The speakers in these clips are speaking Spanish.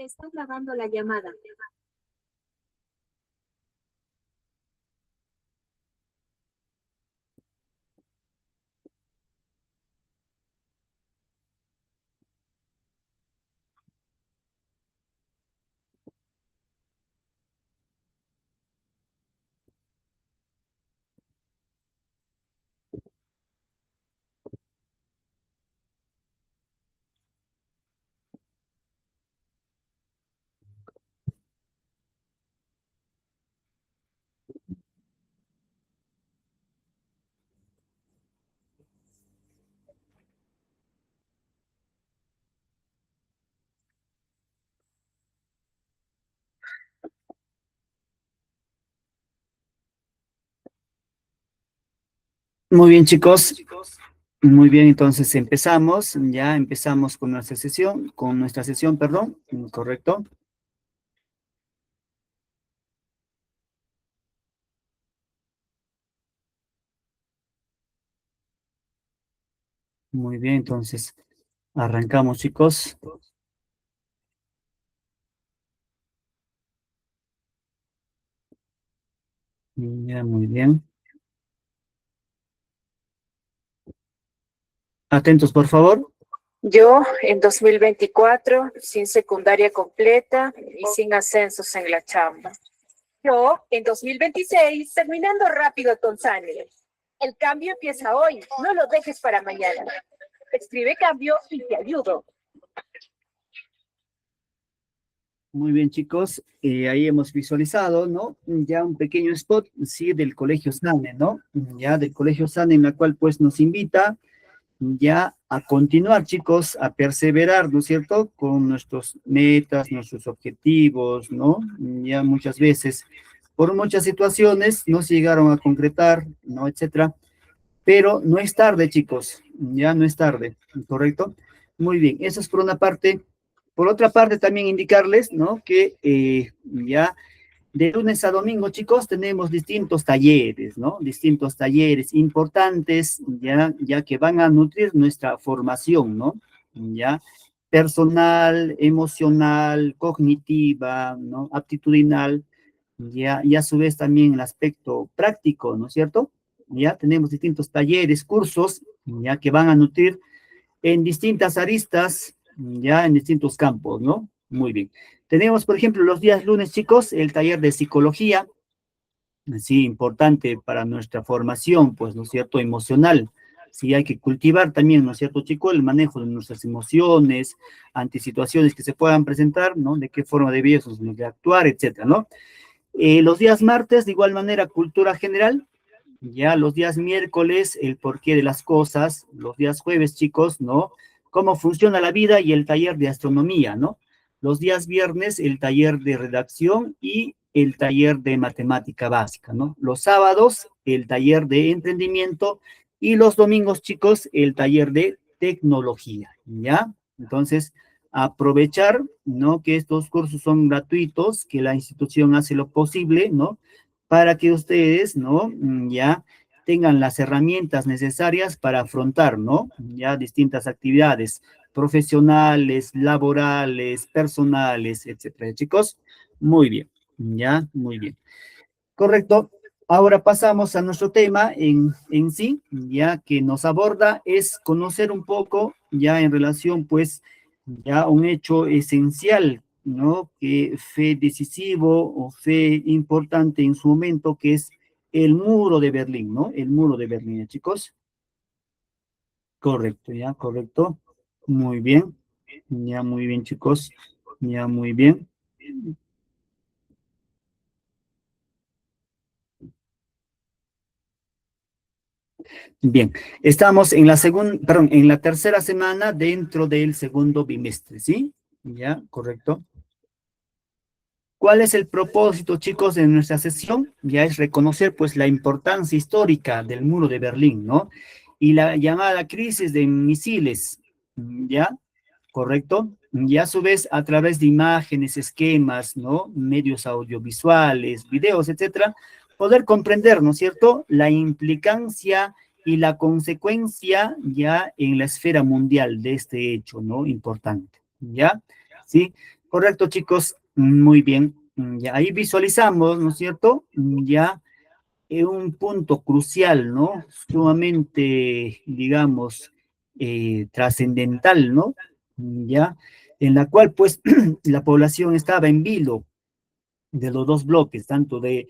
Está grabando la llamada. Muy bien, chicos. Muy bien, entonces empezamos. Ya empezamos con nuestra sesión, perdón. Correcto. Muy bien, entonces arrancamos, chicos. Ya, muy bien. Atentos, por favor. Yo, en 2024, sin secundaria completa y sin ascensos en la chamba. Yo, en 2026, terminando rápido con Sane. El cambio empieza hoy, no lo dejes para mañana. Escribe cambio y te ayudo. Muy bien, chicos. Ahí hemos visualizado, ¿no? Ya un pequeño spot, sí, del Colegio SANE, ¿no? Ya del Colegio SANE, en la cual, pues, nos invita ya a continuar, chicos, a perseverar, ¿no es cierto?, con nuestros metas, nuestros objetivos, ¿no? Ya muchas veces, por muchas situaciones, no se llegaron a concretar, ¿no?, etcétera, pero no es tarde, chicos, ya no es tarde, ¿correcto? Muy bien, eso es por una parte. Por otra parte, también indicarles, ¿no?, que ya de lunes a domingo, chicos, tenemos distintos talleres, ¿no? Distintos talleres importantes, ya que van a nutrir nuestra formación, ¿no? Ya personal, emocional, cognitiva, ¿no? Aptitudinal, ya, y a su vez también el aspecto práctico, ¿no es cierto? Ya tenemos distintos talleres, cursos, ya que van a nutrir en distintas aristas, ya en distintos campos, ¿no? Muy bien. Tenemos, por ejemplo, los días lunes, chicos, el taller de psicología, sí, importante para nuestra formación, pues, ¿no es cierto?, emocional. Sí, hay que cultivar también, ¿no es cierto, chicos?, el manejo de nuestras emociones ante situaciones que se puedan presentar, ¿no? De qué forma debemos de actuar, etcétera, ¿no? Los días martes, de igual manera, cultura general. Ya los días miércoles, el porqué de las cosas. Los días jueves, chicos, ¿no? Cómo funciona la vida y el taller de astronomía, ¿no? Los días viernes, el taller de redacción y el taller de matemática básica, ¿no? Los sábados, el taller de emprendimiento y los domingos, chicos, el taller de tecnología, ¿ya? Entonces, aprovechar, ¿no?, que estos cursos son gratuitos, que la institución hace lo posible, ¿no?, para que ustedes, ¿no?, ya tengan las herramientas necesarias para afrontar, ¿no?, ya distintas actividades profesionales, laborales, personales, etcétera. Chicos, muy bien, ya, muy bien. Correcto. Ahora pasamos a nuestro tema en sí, ya que nos aborda es conocer un poco, ya en relación, pues, ya un hecho esencial, ¿no? Que fue decisivo o fue importante en su momento, que es el muro de Berlín, ¿no? El muro de Berlín, ¿ya, chicos? Correcto, ya, correcto. Muy bien. Ya, muy bien, chicos. Ya, muy bien. Bien, estamos en la segunda, perdón, en la tercera semana dentro del segundo bimestre, ¿sí? Ya, correcto. ¿Cuál es el propósito, chicos, de nuestra sesión? Ya es reconocer, pues, la importancia histórica del muro de Berlín, ¿no? Y la llamada crisis de misiles, ¿ya? ¿Correcto? Y a su vez, a través de imágenes, esquemas, ¿no? Medios audiovisuales, videos, etcétera, poder comprender, ¿no es cierto?, la implicancia y la consecuencia ya en la esfera mundial de este hecho, ¿no?, importante, ¿ya? ¿Sí? Correcto, chicos. Muy bien. Ya ahí visualizamos, ¿no es cierto? Ya un punto crucial, ¿no? Sumamente, digamos, trascendental, ¿no? Ya, en la cual, pues, la población estaba en vilo de los dos bloques, tanto de,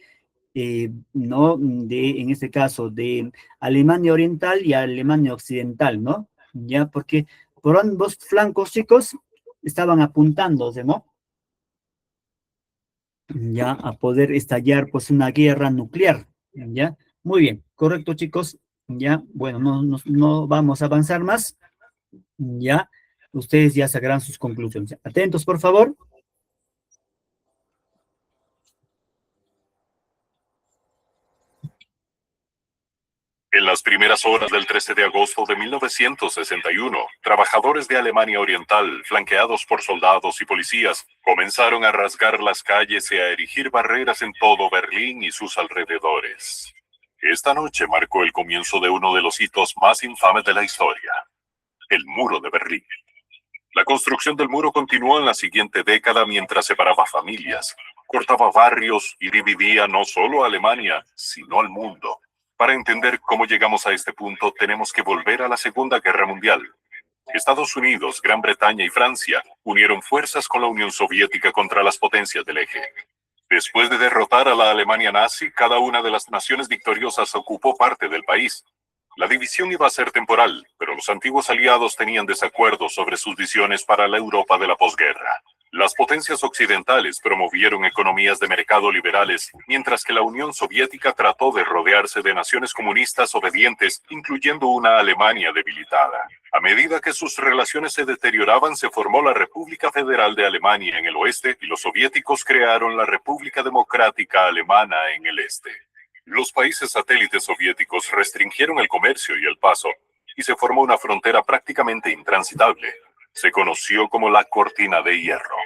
¿no? En este caso, de Alemania Oriental y Alemania Occidental, ¿no? Ya, porque por ambos flancos, chicos, estaban apuntándose, ¿no? Ya a poder estallar pues una guerra nuclear, ya. Muy bien, correcto, chicos. Ya, bueno, no vamos a avanzar más, ya. Ustedes ya sacarán sus conclusiones. Atentos, por favor. En las primeras horas del 13 de agosto de 1961, trabajadores de Alemania Oriental, flanqueados por soldados y policías, comenzaron a rasgar las calles y a erigir barreras en todo Berlín y sus alrededores. Esta noche marcó el comienzo de uno de los hitos más infames de la historia, el Muro de Berlín. La construcción del muro continuó en la siguiente década mientras separaba familias, cortaba barrios y dividía no solo a Alemania, sino al mundo. Para entender cómo llegamos a este punto, tenemos que volver a la Segunda Guerra Mundial. Estados Unidos, Gran Bretaña y Francia unieron fuerzas con la Unión Soviética contra las potencias del eje. Después de derrotar a la Alemania nazi, cada una de las naciones victoriosas ocupó parte del país. La división iba a ser temporal, pero los antiguos aliados tenían desacuerdos sobre sus visiones para la Europa de la posguerra. Las potencias occidentales promovieron economías de mercado liberales, mientras que la Unión Soviética trató de rodearse de naciones comunistas obedientes, incluyendo una Alemania debilitada. A medida que sus relaciones se deterioraban, se formó la República Federal de Alemania en el oeste y los soviéticos crearon la República Democrática Alemana en el este. Los países satélites soviéticos restringieron el comercio y el paso, y se formó una frontera prácticamente intransitable. Se conoció como la Cortina de Hierro.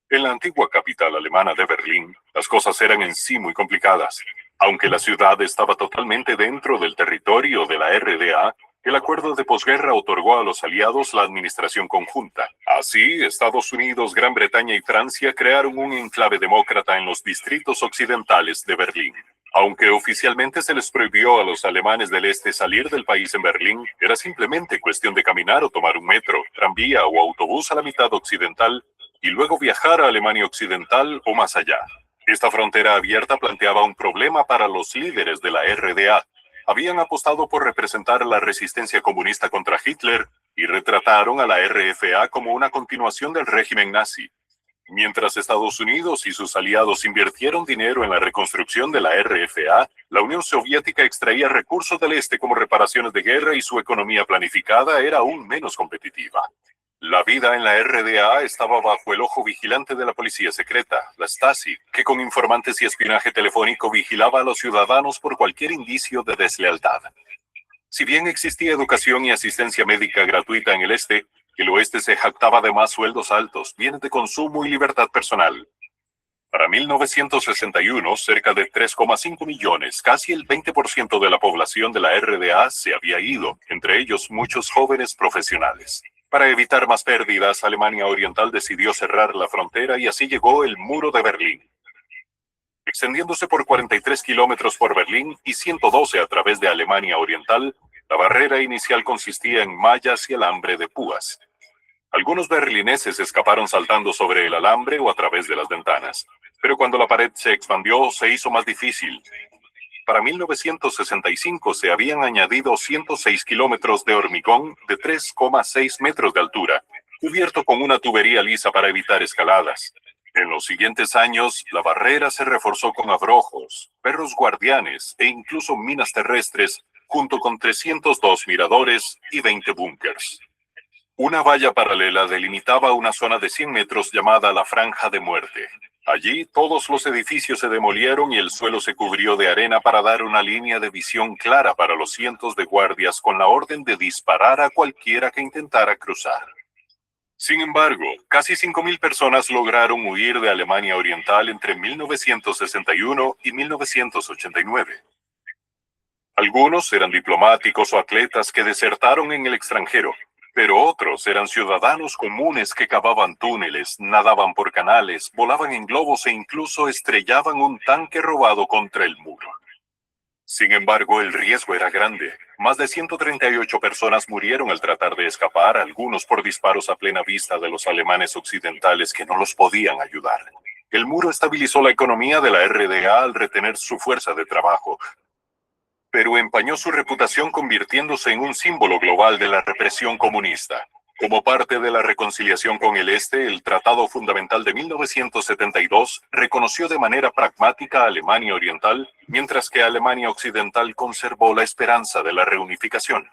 En la antigua capital alemana de Berlín, las cosas eran en sí muy complicadas. Aunque la ciudad estaba totalmente dentro del territorio de la RDA, el acuerdo de posguerra otorgó a los aliados la administración conjunta. Así, Estados Unidos, Gran Bretaña y Francia crearon un enclave demócrata en los distritos occidentales de Berlín. Aunque oficialmente se les prohibió a los alemanes del este salir del país en Berlín, era simplemente cuestión de caminar o tomar un metro, tranvía o autobús a la mitad occidental y luego viajar a Alemania Occidental o más allá. Esta frontera abierta planteaba un problema para los líderes de la RDA. Habían apostado por representar la resistencia comunista contra Hitler y retrataron a la RFA como una continuación del régimen nazi. Mientras Estados Unidos y sus aliados invirtieron dinero en la reconstrucción de la RFA, la Unión Soviética extraía recursos del este como reparaciones de guerra y su economía planificada era aún menos competitiva. La vida en la RDA estaba bajo el ojo vigilante de la policía secreta, la Stasi, que con informantes y espionaje telefónico vigilaba a los ciudadanos por cualquier indicio de deslealtad. Si bien existía educación y asistencia médica gratuita en el este, el oeste se jactaba de más sueldos altos, bienes de consumo y libertad personal. Para 1961, cerca de 3,5 millones, casi el 20% de la población de la RDA se había ido, entre ellos muchos jóvenes profesionales. Para evitar más pérdidas, Alemania Oriental decidió cerrar la frontera y así llegó el Muro de Berlín. Extendiéndose por 43 kilómetros por Berlín y 112 a través de Alemania Oriental, la barrera inicial consistía en mallas y alambre de púas. Algunos berlineses escaparon saltando sobre el alambre o a través de las ventanas, pero cuando la pared se expandió se hizo más difícil. Para 1965 se habían añadido 106 kilómetros de hormigón de 3,6 metros de altura, cubierto con una tubería lisa para evitar escaladas. En los siguientes años, la barrera se reforzó con abrojos, perros guardianes e incluso minas terrestres, junto con 302 miradores y 20 búnkers. Una valla paralela delimitaba una zona de 100 metros llamada la Franja de Muerte. Allí, todos los edificios se demolieron y el suelo se cubrió de arena para dar una línea de visión clara para los cientos de guardias con la orden de disparar a cualquiera que intentara cruzar. Sin embargo, casi 5.000 personas lograron huir de Alemania Oriental entre 1961 y 1989. Algunos eran diplomáticos o atletas que desertaron en el extranjero. Pero otros eran ciudadanos comunes que cavaban túneles, nadaban por canales, volaban en globos e incluso estrellaban un tanque robado contra el muro. Sin embargo, el riesgo era grande. Más de 138 personas murieron al tratar de escapar, algunos por disparos a plena vista de los alemanes occidentales que no los podían ayudar. El muro estabilizó la economía de la RDA al retener su fuerza de trabajo, pero empañó su reputación convirtiéndose en un símbolo global de la represión comunista. Como parte de la reconciliación con el Este, el Tratado Fundamental de 1972 reconoció de manera pragmática a Alemania Oriental, mientras que Alemania Occidental conservó la esperanza de la reunificación.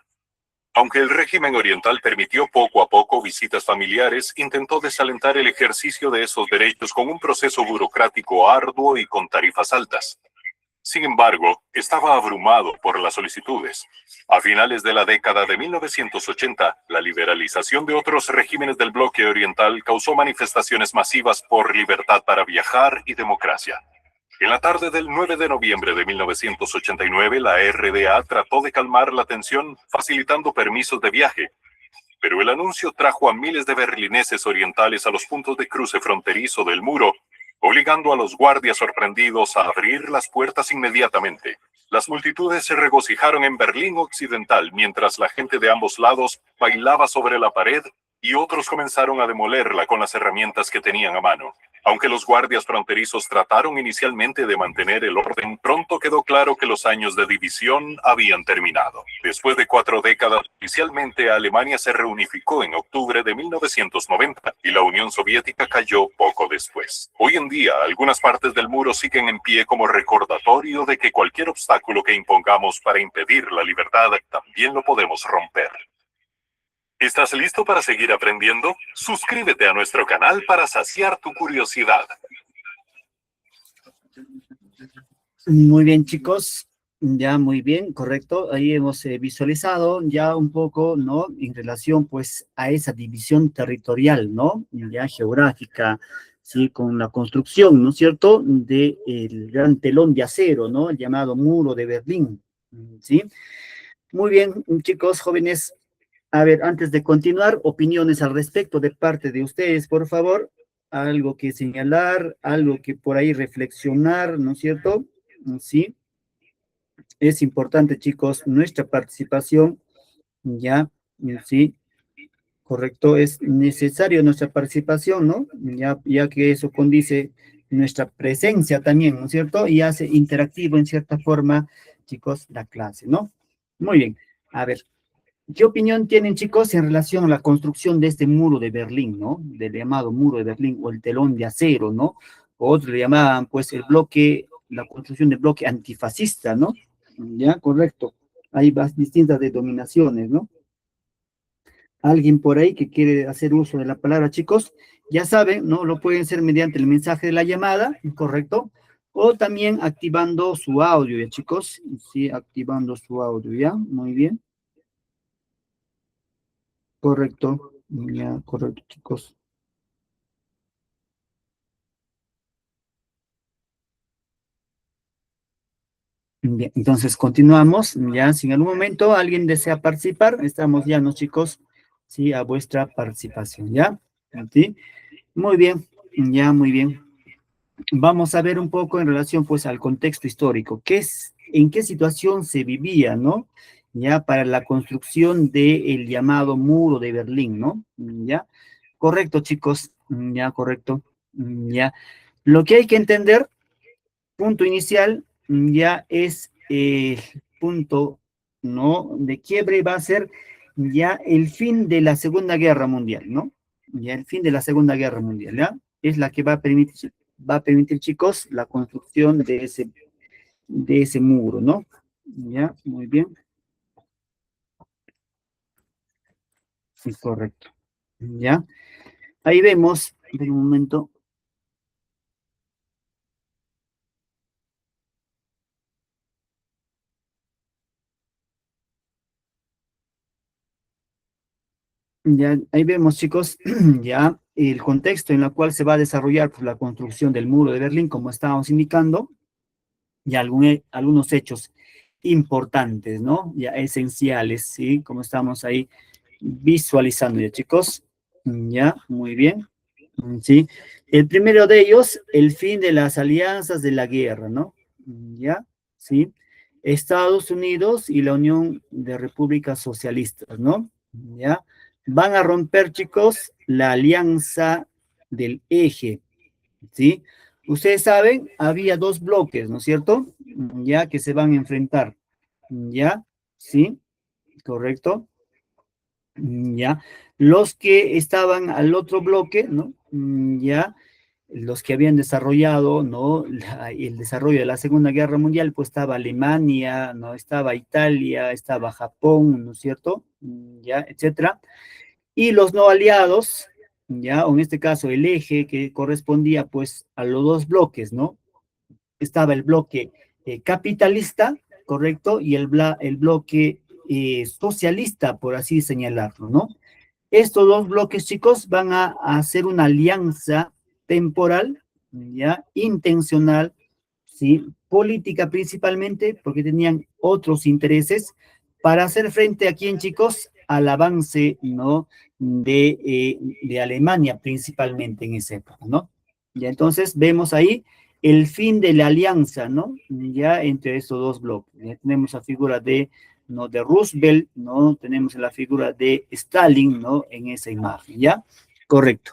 Aunque el régimen oriental permitió poco a poco visitas familiares, intentó desalentar el ejercicio de esos derechos con un proceso burocrático arduo y con tarifas altas. Sin embargo, estaba abrumado por las solicitudes. A finales de la década de 1980, la liberalización de otros regímenes del bloque oriental causó manifestaciones masivas por libertad para viajar y democracia. En la tarde del 9 de noviembre de 1989, la RDA trató de calmar la tensión facilitando permisos de viaje, pero el anuncio trajo a miles de berlineses orientales a los puntos de cruce fronterizo del muro, obligando a los guardias sorprendidos a abrir las puertas inmediatamente. Las multitudes se regocijaron en Berlín Occidental mientras la gente de ambos lados bailaba sobre la pared y otros comenzaron a demolerla con las herramientas que tenían a mano. Aunque los guardias fronterizos trataron inicialmente de mantener el orden, pronto quedó claro que los años de división habían terminado. Después de 4 décadas, oficialmente Alemania se reunificó en octubre de 1990 y la Unión Soviética cayó poco después. Hoy en día, algunas partes del muro siguen en pie como recordatorio de que cualquier obstáculo que impongamos para impedir la libertad también lo podemos romper. ¿Estás listo para seguir aprendiendo? Suscríbete a nuestro canal para saciar tu curiosidad. Muy bien, chicos. Ya, muy bien, correcto. Ahí hemos visualizado ya un poco, ¿no? En relación, pues, a esa división territorial, ¿no? Ya geográfica, ¿sí? Con la construcción, ¿no es cierto? Del gran telón de acero, ¿no? El llamado muro de Berlín, ¿sí? Muy bien, chicos, jóvenes. A ver, antes de continuar, opiniones al respecto de parte de ustedes, por favor. Algo que señalar, algo que por ahí reflexionar, ¿no es cierto? Sí, es importante, chicos, nuestra participación, ya, sí, correcto, es necesario nuestra participación, ¿no? Ya que eso condice nuestra presencia también, ¿no es cierto? Y hace interactivo en cierta forma, chicos, la clase, ¿no? Muy bien, a ver. ¿Qué opinión tienen, chicos, en relación a la construcción de este muro de Berlín, ¿no? Del llamado muro de Berlín o el telón de acero, ¿no? Otros le llamaban, pues, el bloque, la construcción del bloque antifascista, ¿no? Ya, correcto. Hay distintas denominaciones, ¿no? Alguien por ahí que quiere hacer uso de la palabra, chicos, ya saben, ¿no? Lo pueden hacer mediante el mensaje de la llamada, ¿correcto? O también activando su audio, ¿ya, chicos? Sí, activando su audio, ¿ya? Muy bien. Correcto, ya, correcto, chicos. Bien, entonces continuamos. Ya, si en algún momento alguien desea participar, estamos ya, ¿no, chicos? Sí, a vuestra participación, ¿ya? ¿Sí? Muy bien, ya, muy bien. Vamos a ver un poco en relación, pues, al contexto histórico. ¿En qué situación se vivía, ¿no? Ya, para la construcción del llamado muro de Berlín, ¿no? Ya, correcto, chicos, ya, correcto, ya. Lo que hay que entender, punto inicial, ya es punto, ¿no? De quiebre va a ser ya el fin de la Segunda Guerra Mundial, ¿no? Ya el fin de la Segunda Guerra Mundial, ¿ya? Es la que va a permitir, chicos, la construcción de ese muro, ¿no? Ya, muy bien. Sí, correcto. Ya. Ahí vemos, de un momento. Ya, ahí vemos, chicos, ya el contexto en el cual se va a desarrollar, pues, la construcción del muro de Berlín, como estábamos indicando, y algunos hechos importantes, ¿no? Ya esenciales, ¿sí? Como estamos ahí visualizando ya, chicos. Ya, muy bien. Sí. El primero de ellos, el fin de las alianzas de la guerra, ¿no? Ya, sí. Estados Unidos y la Unión de Repúblicas Socialistas, ¿no? Ya. Van a romper, chicos, la alianza del eje, ¿sí? Ustedes saben, había dos bloques, ¿no es cierto? Ya que se van a enfrentar. ¿Ya? ¿Sí? Correcto. Ya. Los que estaban al otro bloque, ¿no? Ya. Los que habían desarrollado, ¿no? El desarrollo de la Segunda Guerra Mundial, pues estaba Alemania, ¿no? Estaba Italia, estaba Japón, ¿no es cierto? Ya, etcétera. Y los no aliados, ya, o en este caso el eje que correspondía pues a los dos bloques, ¿no? Estaba el bloque capitalista, ¿correcto? Y el bloque socialista, por así señalarlo, ¿no? Estos dos bloques, chicos, van a hacer una alianza temporal, ya, intencional, ¿sí? Política principalmente, porque tenían otros intereses, para hacer frente a quién, chicos, al avance, ¿no? De Alemania principalmente en esa época, ¿no? Ya entonces vemos ahí el fin de la alianza, ¿no? Ya entre estos dos bloques. Ya tenemos la figura de, ¿no? De Roosevelt, ¿no? Tenemos la figura de Stalin, ¿no? En esa imagen, ¿ya? Correcto,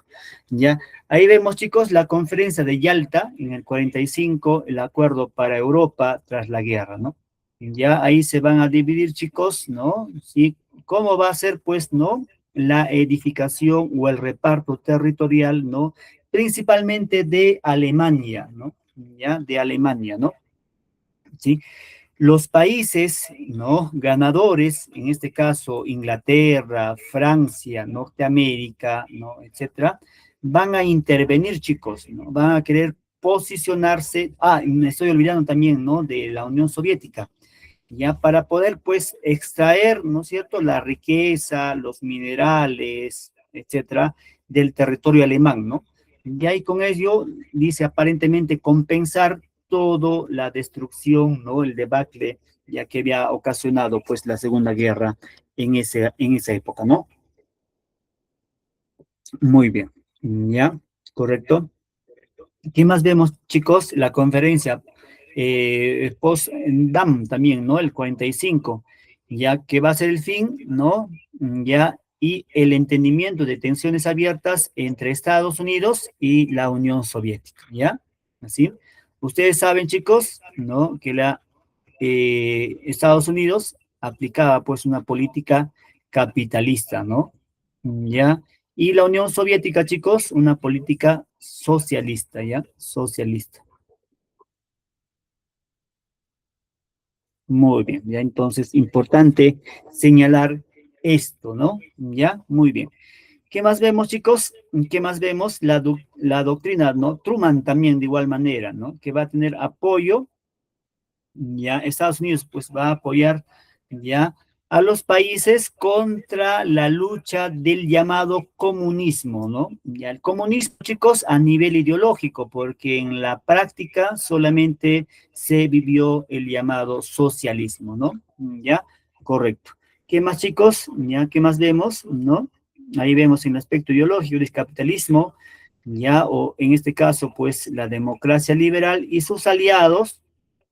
¿ya? Ahí vemos, chicos, la conferencia de Yalta en el 45, el acuerdo para Europa tras la guerra, ¿no? Ya ahí se van a dividir, chicos, ¿no? Sí, ¿cómo va a ser, pues, ¿no? La edificación o el reparto territorial, ¿no? Principalmente de Alemania, ¿no? Ya, de Alemania, ¿no? ¿Sí? Los países, ¿no? Ganadores, en este caso Inglaterra, Francia, Norteamérica, ¿no? Etcétera, van a intervenir, chicos, ¿no? Van a querer posicionarse, me estoy olvidando también, ¿no? De la Unión Soviética, ya para poder, pues, extraer, ¿no es cierto?, la riqueza, los minerales, etcétera, del territorio alemán, ¿no? Y ahí con ello, dice aparentemente compensar toda la destrucción, ¿no? El debacle ya que había ocasionado, pues, la Segunda Guerra en esa época, ¿no? Muy bien, ¿ya? ¿Correcto? ¿Qué más vemos, chicos? La conferencia post-DAM también, ¿no? El 45, ya que va a ser el fin, ¿no? Ya, y el entendimiento de tensiones abiertas entre Estados Unidos y la Unión Soviética, ¿ya? Así. Ustedes saben, chicos, ¿no? Que Estados Unidos aplicaba, pues, una política capitalista, ¿no? ¿Ya? Y la Unión Soviética, chicos, una política socialista, ¿ya? Socialista. Muy bien, ya entonces, importante señalar esto, ¿no? ¿Ya? Muy bien. ¿Qué más vemos, chicos? ¿Qué más vemos? La doctrina, ¿no? Truman también de igual manera, ¿no? Que va a tener apoyo, ya Estados Unidos pues va a apoyar, ya, a los países contra la lucha del llamado comunismo, ¿no? Ya el comunismo, chicos, a nivel ideológico, porque en la práctica solamente se vivió el llamado socialismo, ¿no? Ya, correcto. ¿Qué más, chicos? Ya, ¿qué más vemos? ¿No? Ahí vemos en el aspecto ideológico del capitalismo, ya, o en este caso, pues, la democracia liberal y sus aliados.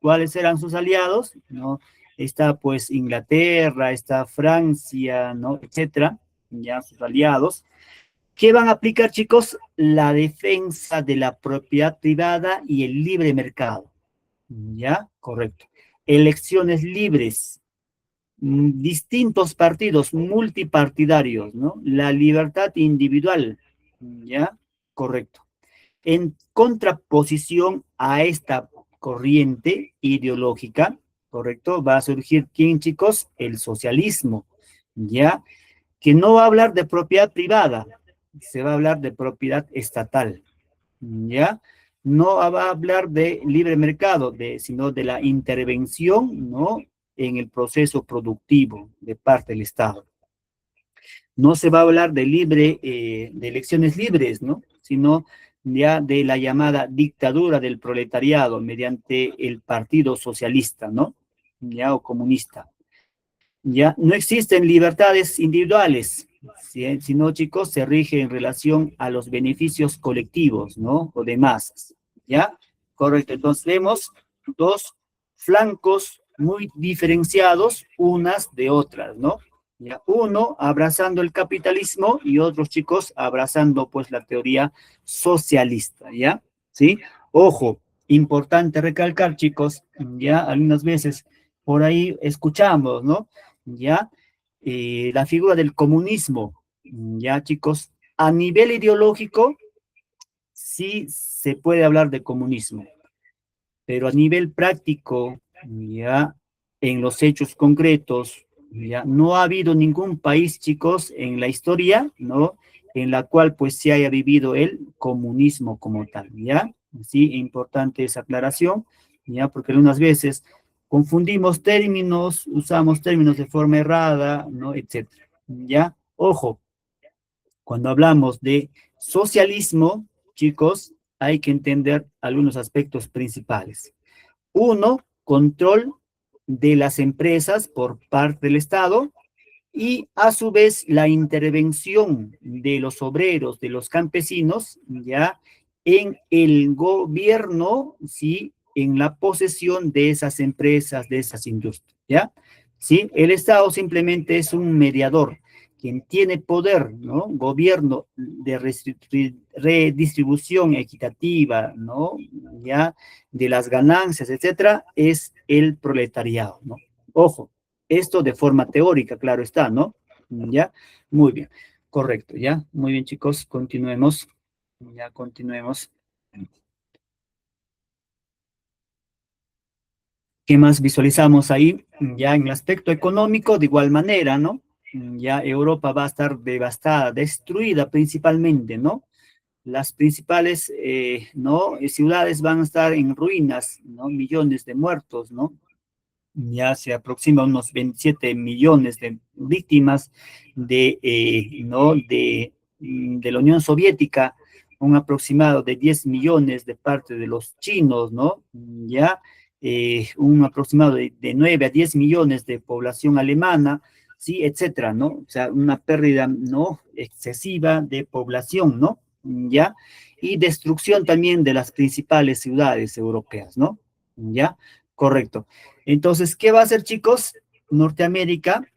¿Cuáles eran sus aliados? ¿No? Está pues Inglaterra, está Francia, ¿no? Etcétera, ya sus aliados. ¿Qué van a aplicar, chicos? La defensa de la propiedad privada y el libre mercado. ¿Ya? Correcto. Elecciones libres, distintos partidos multipartidarios, ¿no? La libertad individual. ¿Ya? Correcto. En contraposición a esta corriente ideológica, ¿correcto? Va a surgir, ¿quién, chicos? El socialismo, ¿ya? Que no va a hablar de propiedad privada, se va a hablar de propiedad estatal, ¿ya? No va a hablar de libre mercado, sino de la intervención, ¿no? En el proceso productivo de parte del Estado. No se va a hablar de elecciones libres, ¿no? Sino ya de la llamada dictadura del proletariado mediante el Partido Socialista, ¿no? Ya, o comunista. Ya no existen libertades individuales, ¿sí? Sino, chicos, se rige en relación a los beneficios colectivos, ¿no? O de masas, ¿ya? Correcto, entonces vemos dos flancos muy diferenciados unas de otras, ¿no? Ya, uno abrazando el capitalismo y otros chicos abrazando pues la teoría socialista, ¿ya? ¿Sí? Ojo, importante recalcar, chicos, ya algunas veces por ahí escuchamos, ¿no? Ya, la figura del comunismo, ya chicos, a nivel ideológico sí se puede hablar de comunismo, pero a nivel práctico, ya en los hechos concretos, ya no ha habido ningún país, chicos, en la historia, ¿no? En la cual pues se haya vivido el comunismo como tal, ¿ya? Sí, importante esa aclaración, ¿ya? Porque algunas veces confundimos términos, usamos términos de forma errada, ¿no? Etcétera, ¿ya? Ojo, cuando hablamos de socialismo, chicos, hay que entender algunos aspectos principales. Uno, control de las empresas por parte del Estado y a su vez la intervención de los obreros, de los campesinos, ya en el gobierno, sí, en la posesión de esas empresas, de esas industrias, ¿ya? Sí, el Estado simplemente es un mediador, quien tiene poder, ¿no? Gobierno de redistribución equitativa, ¿no? Ya, de las ganancias, etcétera, es el proletariado, ¿no? Ojo, esto de forma teórica, claro está, ¿no? ¿Ya? Muy bien, correcto, ¿ya? Muy bien, chicos, continuemos. Ya continuemos. ¿Qué más visualizamos ahí? Ya en el aspecto económico, de igual manera, ¿no? Ya Europa va a estar devastada, destruida principalmente, ¿no? Las principales, ¿no? Ciudades van a estar en ruinas, ¿no? Millones de muertos, ¿no? Ya se aproxima a unos 27 millones de víctimas ¿no? De la Unión Soviética, un aproximado de 10 millones de parte de los chinos, ¿no? Ya, un aproximado de 9 a 10 millones de población alemana, sí, etcétera, ¿no? O sea, una pérdida, ¿no? Excesiva de población, ¿no? Ya, y destrucción también de las principales ciudades europeas, ¿no? Ya, correcto. Entonces, ¿qué va a hacer, chicos? Norteamérica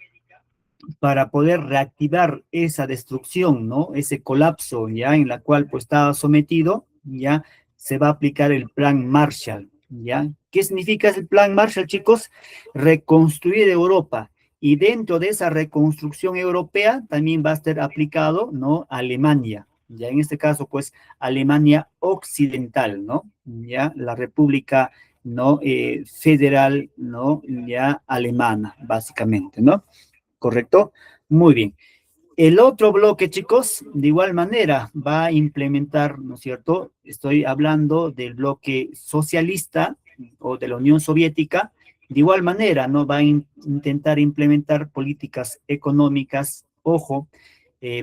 para poder reactivar esa destrucción, ¿no? Ese colapso, ya en la cual pues estaba sometido, ya se va a aplicar el plan Marshall, ¿ya? ¿Qué significa el plan Marshall, chicos? Reconstruir Europa. Y dentro de esa reconstrucción europea también va a ser aplicado, ¿no? Alemania, ya en este caso, pues, Alemania Occidental, ¿no? Ya la República, ¿no? Federal, ¿no? Ya alemana, básicamente, ¿no? ¿Correcto? Muy bien. El otro bloque, chicos, de igual manera va a implementar, ¿no es cierto? Estoy hablando del bloque socialista o de la Unión Soviética. De igual manera, ¿no? Va a intentar implementar políticas económicas, ojo,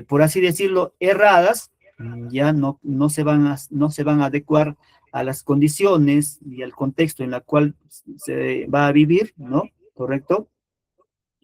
por así decirlo, erradas, ya no se van a adecuar a las condiciones y al contexto en la cual se va a vivir, ¿no? ¿Correcto?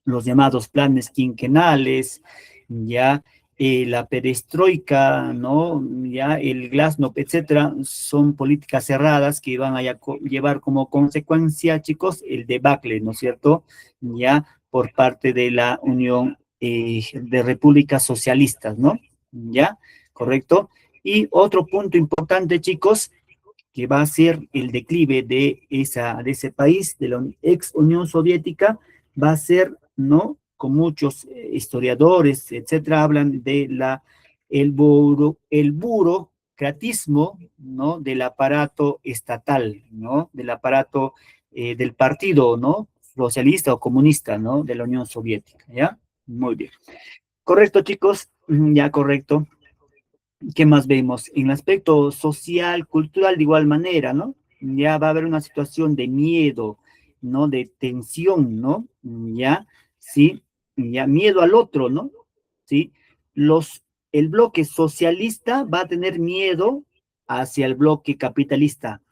Los llamados planes quinquenales, ya la perestroika, ¿no? Ya el glasnost, etcétera, son políticas cerradas que van a llevar como consecuencia, chicos, el debacle, ¿no es cierto? Ya por parte de la Unión de Repúblicas Socialistas, ¿no? Ya, correcto. Y otro punto importante, chicos, que va a ser el declive de ese país, de la ex Unión Soviética, va a ser, ¿no? Con muchos historiadores, etcétera, hablan de el burocratismo, ¿no? Del aparato estatal, ¿no? Del aparato del partido, ¿no? Socialista o comunista, ¿no? De la Unión Soviética, ¿ya? Muy bien. Correcto, chicos, ya correcto. ¿Qué más vemos? En el aspecto social, cultural, de igual manera, ¿no? Ya va a haber una situación de miedo, ¿no? De tensión, ¿no? Ya, sí, ya miedo al otro, ¿no? Sí, el bloque socialista va a tener miedo hacia el bloque capitalista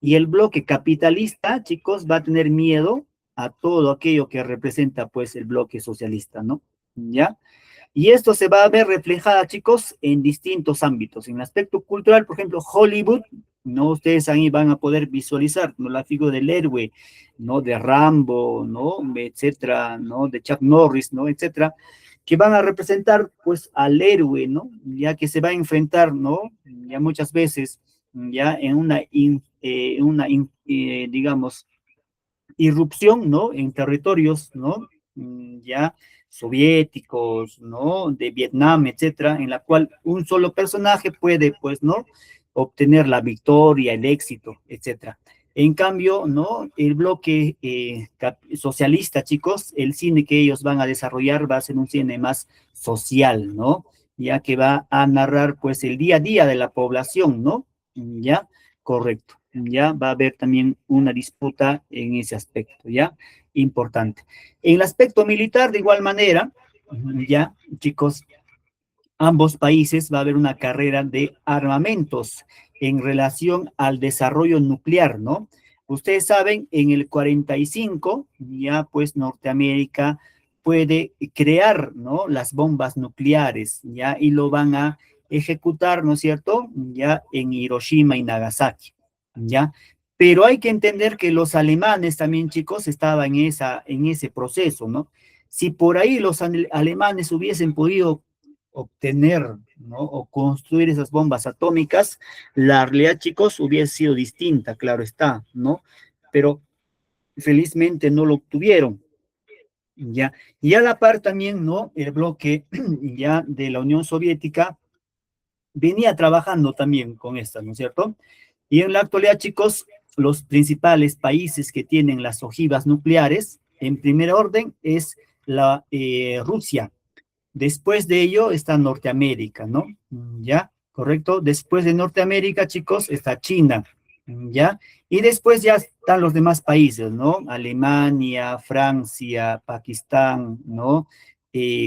y el bloque capitalista, chicos, va a tener miedo a todo aquello que representa, pues, el bloque socialista, ¿no? ¿Ya? Y esto se va a ver reflejada, chicos, en distintos ámbitos. En el aspecto cultural, por ejemplo, Hollywood, ¿no? Ustedes ahí van a poder visualizar, ¿no? La figura del héroe, ¿no? De Rambo, ¿no? Etcétera, ¿no? De Chuck Norris, ¿no? Etcétera, que van a representar, pues, al héroe, ¿no? Ya que se va a enfrentar, ¿no? Ya muchas veces, ya en digamos, irrupción, ¿no? En territorios, ¿no? Ya soviéticos, ¿no? De Vietnam, etcétera, en la cual un solo personaje puede, pues, ¿no? Obtener la victoria, el éxito, etcétera. En cambio, ¿no? El bloque socialista, chicos, el cine que ellos van a desarrollar va a ser un cine más social, ¿no? Ya que va a narrar, pues, el día a día de la población, ¿no? Ya, correcto. Ya va a haber también una disputa en ese aspecto, ¿ya? Importante. En el aspecto militar, de igual manera, ya, chicos, ambos países va a haber una carrera de armamentos en relación al desarrollo nuclear, ¿no? Ustedes saben, en el 45, ya pues Norteamérica puede crear, ¿no? Las bombas nucleares, ¿ya? Y lo van a ejecutar, ¿no es cierto? Ya en Hiroshima y Nagasaki, ¿ya? Pero hay que entender que los alemanes también, chicos, estaban en ese proceso, ¿no? Si por ahí los alemanes hubiesen podido obtener, ¿no? O construir esas bombas atómicas, la realidad, chicos, hubiese sido distinta, claro está, ¿no? Pero felizmente no lo obtuvieron, ¿ya? Y a la par también, ¿no? El bloque ya de la Unión Soviética venía trabajando también con estas, ¿no es cierto? Y en la actualidad, chicos, los principales países que tienen las ojivas nucleares, en primer orden, es la Rusia. Después de ello está Norteamérica, ¿no? ¿Ya? ¿Correcto? Después de Norteamérica, chicos, está China, ¿ya? Y después ya están los demás países, ¿no? Alemania, Francia, Pakistán, ¿no?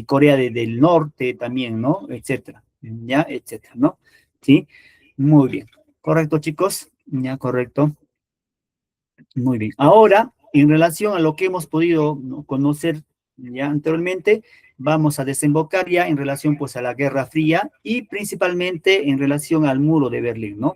Corea del Norte también, ¿no? Etcétera, ¿ya? Etcétera, ¿no? ¿Sí? Muy bien. ¿Correcto, chicos? Ya, correcto. Muy bien. Ahora, en relación a lo que hemos podido, ¿no? conocer ya anteriormente, vamos a desembocar ya en relación pues a la Guerra Fría y principalmente en relación al muro de Berlín, ¿no?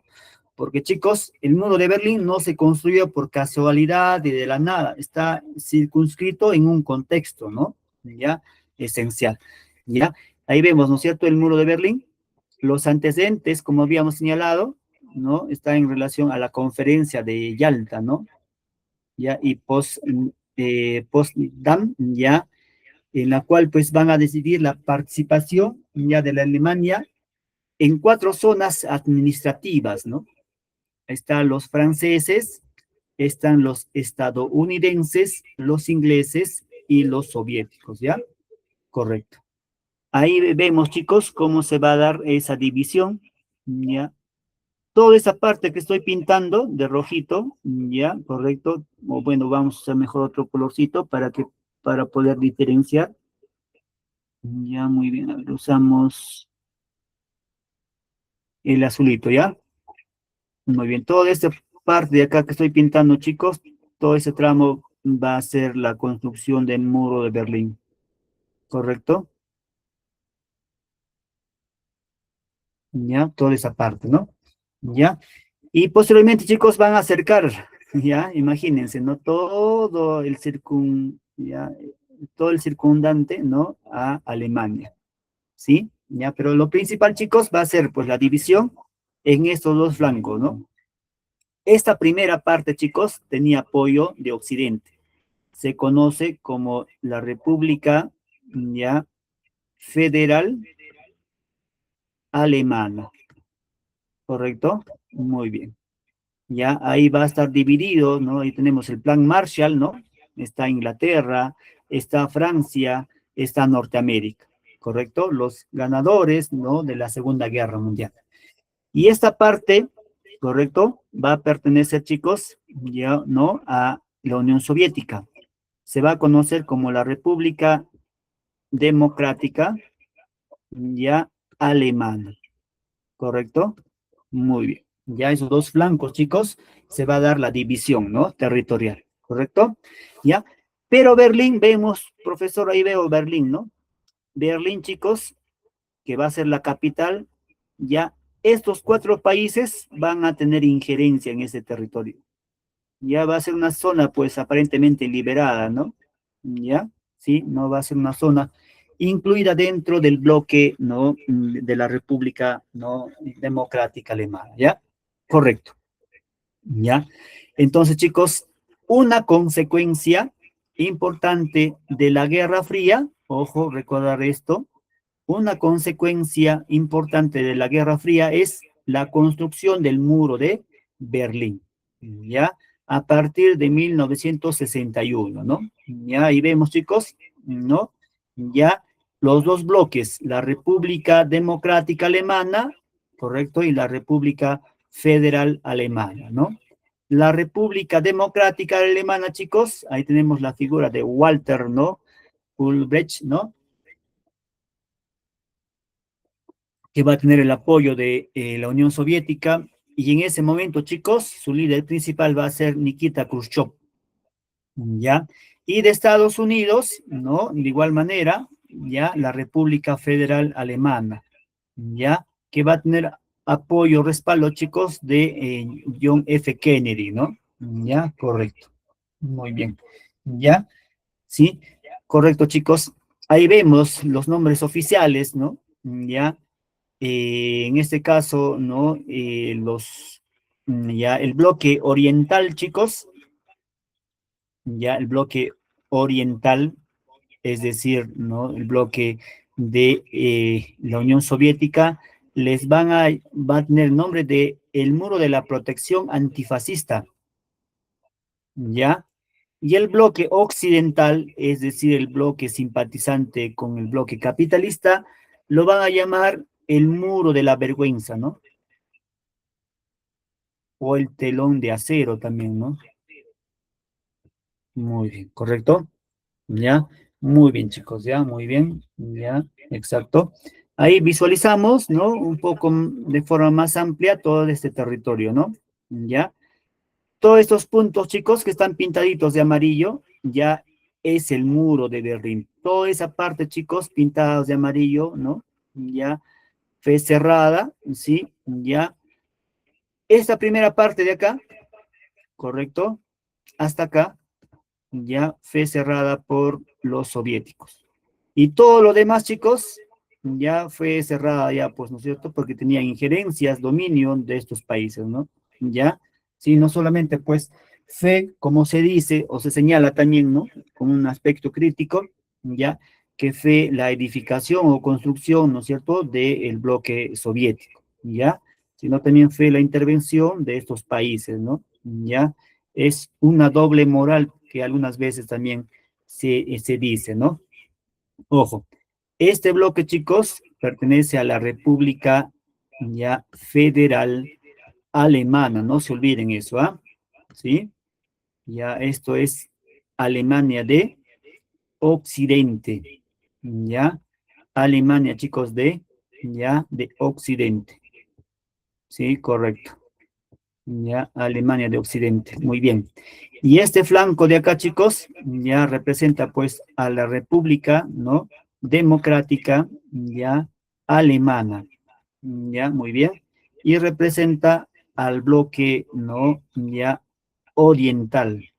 Porque chicos, el muro de Berlín no se construyó por casualidad y de la nada, está circunscrito en un contexto, ¿no? Ya, esencial, ¿ya? Ahí vemos, ¿no es cierto?, el muro de Berlín, los antecedentes, como habíamos señalado, ¿no? Está en relación a la conferencia de Yalta, ¿no? Ya, y post-dam, ya, en la cual pues van a decidir la participación ya de la Alemania en 4 zonas administrativas, ¿no? Están los franceses, están los estadounidenses, los ingleses y los soviéticos, ¿ya? Correcto. Ahí vemos, chicos, cómo se va a dar esa división, ¿ya? Toda esa parte que estoy pintando de rojito, ¿ya? Correcto. O bueno, vamos a usar mejor otro colorcito para poder diferenciar. Ya, muy bien. A ver, usamos el azulito, ¿ya? Muy bien. Toda esta parte de acá que estoy pintando, chicos, todo ese tramo va a ser la construcción del muro de Berlín. ¿Correcto? Ya, toda esa parte, ¿no? Ya. Y posteriormente, chicos, van a acercar, ya, imagínense, ¿no? Ya, todo el circundante, ¿no? A Alemania, ¿sí? Ya, pero lo principal, chicos, va a ser, pues, la división en estos 2 flancos, ¿no? Esta primera parte, chicos, tenía apoyo de Occidente. Se conoce como la República, ya, Federal Alemana, ¿correcto? Muy bien. Ya ahí va a estar dividido, ¿no? Ahí tenemos el plan Marshall, ¿no? Está Inglaterra, está Francia, está Norteamérica, ¿correcto? Los ganadores, ¿no? De la Segunda Guerra Mundial. Y esta parte, ¿correcto? Va a pertenecer, chicos, ya, ¿no? A la Unión Soviética. Se va a conocer como la República Democrática, ya, Alemana, ¿correcto? Muy bien. Ya esos 2 flancos, chicos, se va a dar la división, ¿no? Territorial, ¿correcto? ¿Ya? Pero Berlín, vemos, profesor, ahí veo Berlín, ¿no? Berlín, chicos, que va a ser la capital, ya estos 4 países van a tener injerencia en ese territorio. Ya va a ser una zona, pues, aparentemente liberada, ¿no? ¿Ya? Sí, no va a ser una zona incluida dentro del bloque, ¿no? De la República, ¿no? Democrática Alemana, ¿ya? Correcto, ¿ya? Entonces, chicos, una consecuencia importante de la Guerra Fría, ojo, recordar esto, una consecuencia importante de la Guerra Fría es la construcción del muro de Berlín, ¿ya? A partir de 1961, ¿no? Ya ahí vemos, chicos, ¿no? Ya los dos bloques, la República Democrática Alemana, ¿correcto? Y la República Federal Alemana, ¿no? La República Democrática Alemana, chicos, ahí tenemos la figura de Walter, ¿no? Ulbricht, ¿no? Que va a tener el apoyo de la Unión Soviética, y en ese momento, chicos, su líder principal va a ser Nikita Khrushchev, ¿ya? Y de Estados Unidos, ¿no? De igual manera, ¿ya? La República Federal Alemana, ¿ya? Que va a tener apoyo, respaldo, chicos, de John F. Kennedy, ¿no? ¿Ya? Correcto. Muy bien. ¿Ya? ¿Sí? Correcto, chicos. Ahí vemos los nombres oficiales, ¿no? ¿Ya? En este caso, ¿no? Ya el bloque oriental, chicos, ya el bloque oriental, es decir, ¿no? El bloque de la Unión Soviética, va a tener el nombre de el Muro de la Protección Antifascista, ¿ya? Y el bloque occidental, es decir, el bloque simpatizante con el bloque capitalista, lo van a llamar el Muro de la Vergüenza, ¿no? O el telón de acero también, ¿no? Muy bien, ¿correcto? Ya, muy bien, chicos, ya, muy bien, ya, exacto. Ahí visualizamos, ¿no? Un poco de forma más amplia todo este territorio, ¿no? Ya. Todos estos puntos, chicos, que están pintaditos de amarillo, ya es el muro de Berlín. Toda esa parte, chicos, pintados de amarillo, ¿no? Ya fue cerrada, ¿sí? Ya. Esta primera parte de acá, ¿correcto? Hasta acá, ya fue cerrada por los soviéticos. Y todo lo demás, chicos, ya fue cerrada ya, pues, ¿no es cierto? Porque tenían injerencias, dominio de estos países, ¿no? Ya, sí, no solamente, pues, fe, como se dice o se señala también, ¿no? Con un aspecto crítico, ya, que fue la edificación o construcción, ¿no es cierto?, del bloque soviético, ya, sino también fue la intervención de estos países, ¿no? Ya, es una doble moral que algunas veces también se dice, ¿no? Ojo, este bloque, chicos, pertenece a la República ya Federal Alemana, no se olviden eso, ¿ah? ¿Sí? Ya esto es Alemania de Occidente, ¿ya? Alemania, chicos, de Occidente, ¿sí? Correcto. Ya, Alemania de Occidente, muy bien. Y este flanco de acá, chicos, ya representa pues a la República, ¿no? Democrática, ya, alemana, ya, muy bien. Y representa al bloque, ¿no? Ya, oriental,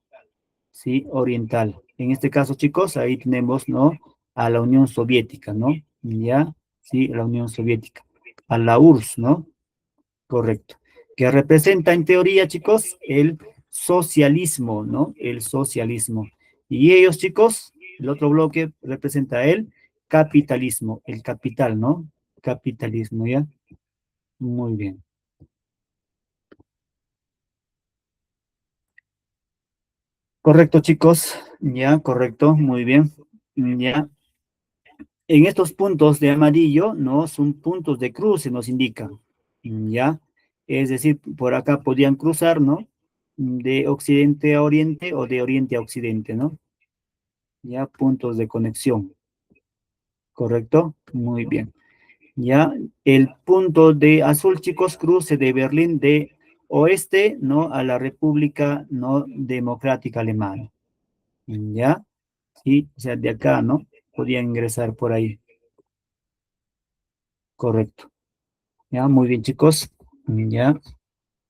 ¿sí? Oriental. En este caso, chicos, ahí tenemos, ¿no? A la Unión Soviética, ¿no? Ya, sí, la Unión Soviética. A la URSS, ¿no? Correcto. Que representa en teoría, chicos, el socialismo, ¿no? El socialismo. Y ellos, chicos, el otro bloque representa el capitalismo, el capital, ¿no? Capitalismo, ¿ya? Muy bien. Correcto, chicos. Ya, correcto, muy bien. Ya. En estos puntos de amarillo, ¿no? Son puntos de cruce, nos indican. ¿Ya? Es decir, por acá podían cruzar, ¿no? De occidente a oriente o de oriente a occidente, ¿no? Ya, puntos de conexión, ¿correcto? Muy bien. Ya, el punto de azul, chicos, cruce de Berlín de oeste, ¿no? A la República, ¿no? Democrática Alemana. ¿Ya? ¿sí? O sea, de acá, ¿no? Podían ingresar por ahí. Correcto. Ya, muy bien, chicos. Ya.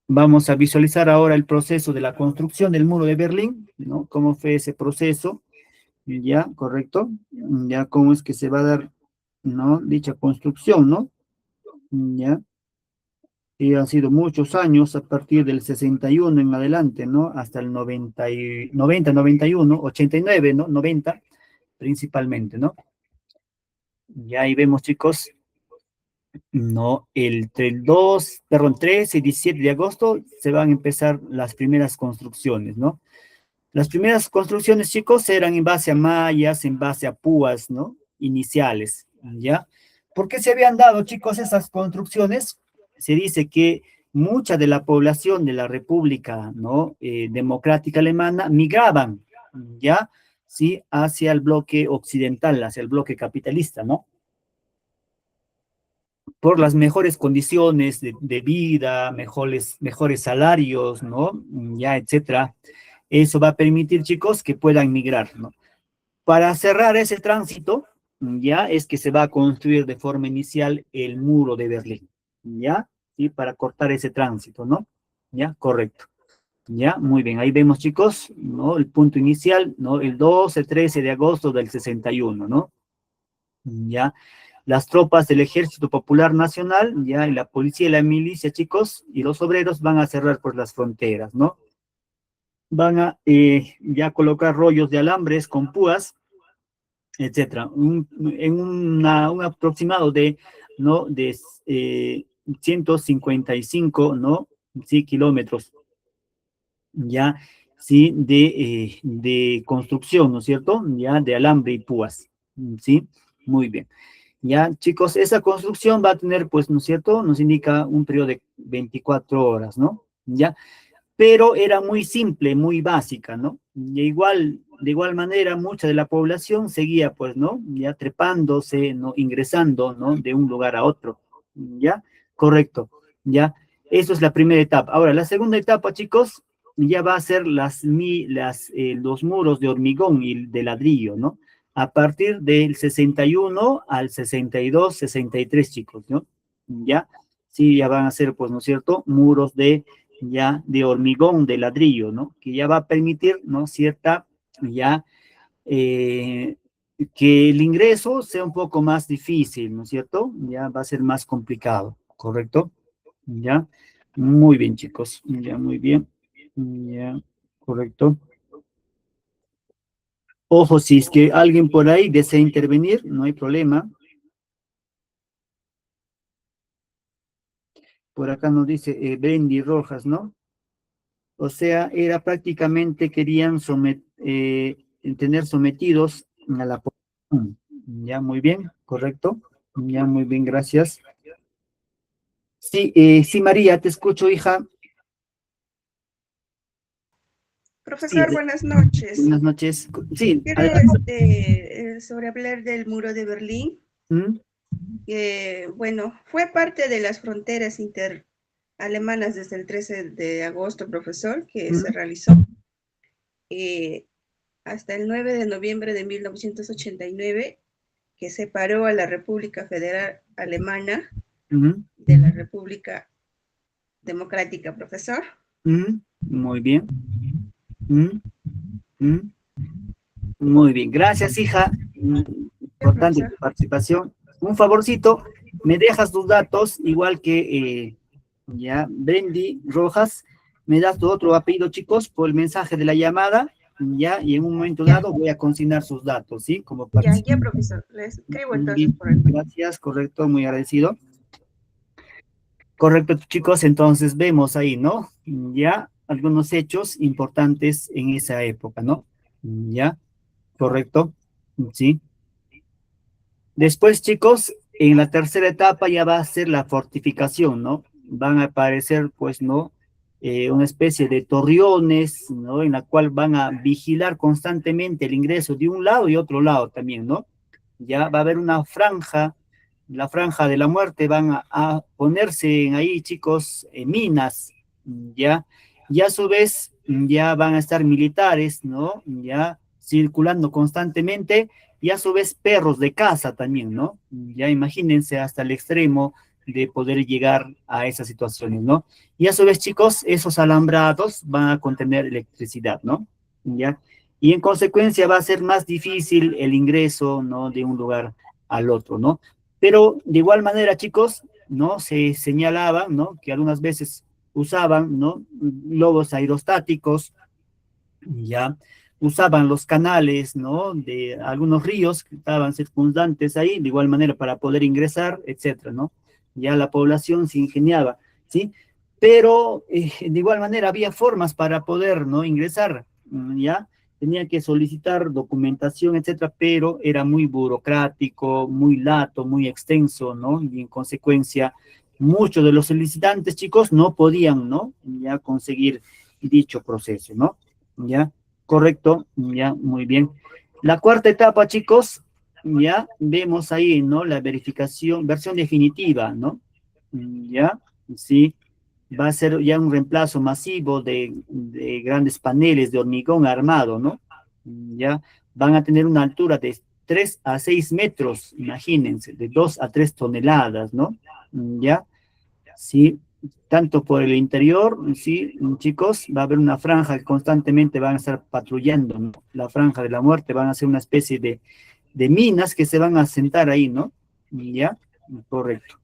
Vamos a visualizar ahora el proceso de la construcción del muro de Berlín, ¿no? ¿Cómo fue ese proceso? Ya, correcto. Ya, cómo es que se va a dar, ¿no? Dicha construcción, ¿no? Ya. Y han sido muchos años a partir del 61 en adelante, ¿no? Hasta el 90, 91, 89, ¿no? 90 principalmente, ¿no? Ya ahí vemos, chicos, ¿no? Entre el 2, perdón, 13 y 17 de agosto se van a empezar las primeras construcciones, ¿no? Las primeras construcciones, chicos, eran en base a mallas, en base a púas, ¿no? Iniciales, ¿ya? ¿Por qué se habían dado, chicos, esas construcciones? Se dice que mucha de la población de la República, ¿no? Democrática Alemana migraban, ¿ya? Sí, hacia el bloque occidental, hacia el bloque capitalista, ¿no? Por las mejores condiciones de vida, mejores salarios, ¿no? Ya, etcétera. Eso va a permitir, chicos, que puedan migrar, ¿no? Para cerrar ese tránsito, ya es que se va a construir de forma inicial el muro de Berlín, ¿ya? Y para cortar ese tránsito, ¿no? ¿Ya? Correcto. ¿Ya? Muy bien, ahí vemos, chicos, ¿no? El punto inicial, ¿no? El 12, 13 de agosto del 61, ¿no? ¿Ya? Las tropas del Ejército Popular Nacional, ¿ya? Y la policía y la milicia, chicos, y los obreros van a cerrar por las fronteras, ¿no? Van a ya colocar rollos de alambres con púas, etcétera, en un aproximado de, ¿no? De 155, ¿no? Sí, kilómetros, ya, sí, de construcción, ¿no es cierto? Ya, de alambre y púas, ¿sí? Muy bien. Ya, chicos, esa construcción va a tener, pues, ¿no es cierto? Nos indica un periodo de 24 horas, ¿no? Ya, pero era muy simple, muy básica, ¿no? De igual manera, mucha de la población seguía, pues, ¿no? Ya trepándose, ¿no? Ingresando, ¿no? De un lugar a otro, ¿ya? Correcto, ¿ya? Eso es la primera etapa. Ahora, la segunda etapa, chicos, ya va a ser los muros de hormigón y de ladrillo, ¿no? A partir del 61 al 62, 63, chicos, ¿no? ¿Ya? Sí, ya van a ser, pues, ¿no es cierto? Muros ya de hormigón, de ladrillo, ¿no? Que ya va a permitir, ¿no? Cierta, ya, eh, que el ingreso sea un poco más difícil, ¿no es cierto? Ya va a ser más complicado, ¿correcto? Ya, muy bien, chicos, ya, muy bien, ya, correcto. Ojo, si es que alguien por ahí desea intervenir, no hay problema. Por acá nos dice Bendy Rojas, ¿no? O sea, era prácticamente, querían tener sometidos a la población. Ya, muy bien, correcto. Ya, muy bien, gracias. Sí, sí, María, te escucho, hija. Sí, Profesor, buenas noches. buenas noches. Sí, Quiero adelante. sobre hablar del muro de Berlín, ¿Mm? que bueno, fue parte de las fronteras interalemanas desde el 13 de agosto, profesor, que se realizó eh, hasta el 9 de noviembre de 1989, que separó a la República Federal Alemana ¿Mm? de la República Democrática, profesor. ¿Mm? Muy bien. ¿Mm? ¿Mm? Muy bien, gracias, hija. Importante tu Profesor. participación. Un favorcito, me dejas tus datos, igual que ya, Bendy Rojas, me das tu otro apellido, chicos, por el mensaje de la llamada, ya, y en un momento Ya, dado voy a consignar sus datos, ¿sí? Como ya, participante. profesor. Les escribo Muy entonces bien, por el... gracias, correcto, muy agradecido. Correcto, chicos, entonces vemos ahí, ¿no? Ya, algunos hechos importantes en esa época, ¿no? Ya, correcto, sí. Después, chicos, en la tercera etapa ya va a ser la fortificación, ¿no? Van a aparecer, pues, ¿no? Una especie de torreones, ¿no? En la cual van a vigilar constantemente el ingreso de un lado y otro lado también, ¿no? Ya va a haber una franja, la franja de la muerte, van a ponerse en ahí, chicos, minas, ¿ya? Y a su vez, ya van a estar militares, ¿no? Ya circulando constantemente, y a su vez perros de caza también, ¿no? Ya imagínense hasta el extremo de poder llegar a esas situaciones, ¿no? Y a su vez, chicos, esos alambrados van a contener electricidad, ¿no? ¿Ya? Y en consecuencia va a ser más difícil el ingreso, ¿no? De un lugar al otro, ¿no? Pero de igual manera, chicos, ¿no? Se señalaba, ¿no? Que algunas veces usaban, ¿no? Globos aerostáticos, ya usaban los canales, ¿no? De algunos ríos que estaban circundantes ahí, de igual manera para poder ingresar, etcétera, ¿no? Ya la población se ingeniaba, ¿sí? Pero de igual manera había formas para poder, ¿no? Ingresar, ¿ya? Tenía que solicitar documentación, etcétera, pero era muy burocrático, muy lato, muy extenso, ¿no? Y en consecuencia, muchos de los solicitantes, chicos, no podían, ¿no? Ya conseguir dicho proceso, ¿no? ¿Ya? Correcto, ya, muy bien. La cuarta etapa, chicos, ya vemos ahí, ¿no? La verificación, versión definitiva, ¿no? Ya, sí, va a ser ya un reemplazo masivo de grandes paneles de hormigón armado, ¿no? Ya, van a tener una altura de 3 a 6 metros, imagínense, de 2 a 3 toneladas, ¿no? Ya, sí, tanto por el interior, sí, chicos, va a haber una franja que constantemente van a estar patrullando, ¿no? La franja de la muerte, van a ser una especie de minas que se van a sentar ahí, ¿no? Ya, correcto.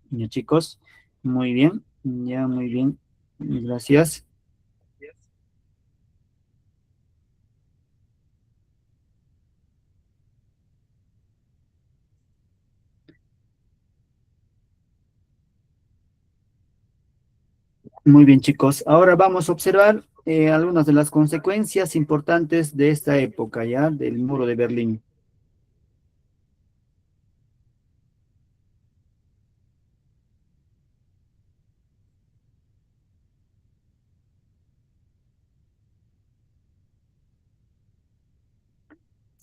Ya, chicos, muy bien, ya, muy bien, gracias. Muy bien, chicos. Ahora vamos a observar algunas de las consecuencias importantes de esta época, ¿ya? Del muro de Berlín.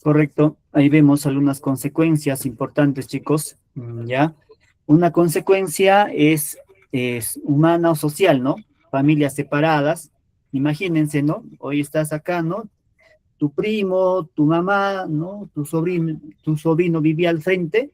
Correcto, ahí vemos algunas consecuencias importantes, chicos, ¿ya? Una consecuencia es humana o social, ¿no? Familias separadas, imagínense, ¿no? Hoy estás acá, ¿no? Tu primo, tu mamá, ¿no? Tu sobrino vivía al frente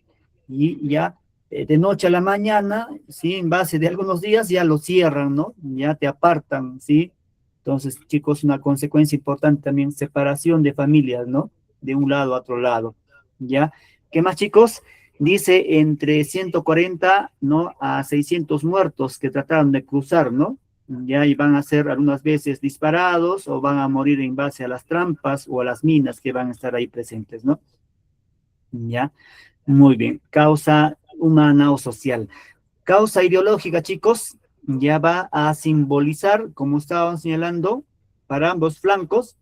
y ya de noche a la mañana, ¿sí? En base de algunos días ya lo cierran, ¿no? Ya te apartan, ¿sí? Entonces, chicos, una consecuencia importante también, separación de familias, ¿no? De un lado a otro lado, ¿ya? ¿Qué más, chicos? Dice entre 140, ¿no? A 600 muertos que trataron de cruzar, ¿no? Ya y van a ser algunas veces disparados o van a morir en base a las trampas o a las minas que van a estar ahí presentes, ¿no? Ya, muy bien. Causa humana o social. Causa ideológica, chicos, ya va a simbolizar, como estaban señalando, para ambos flancos,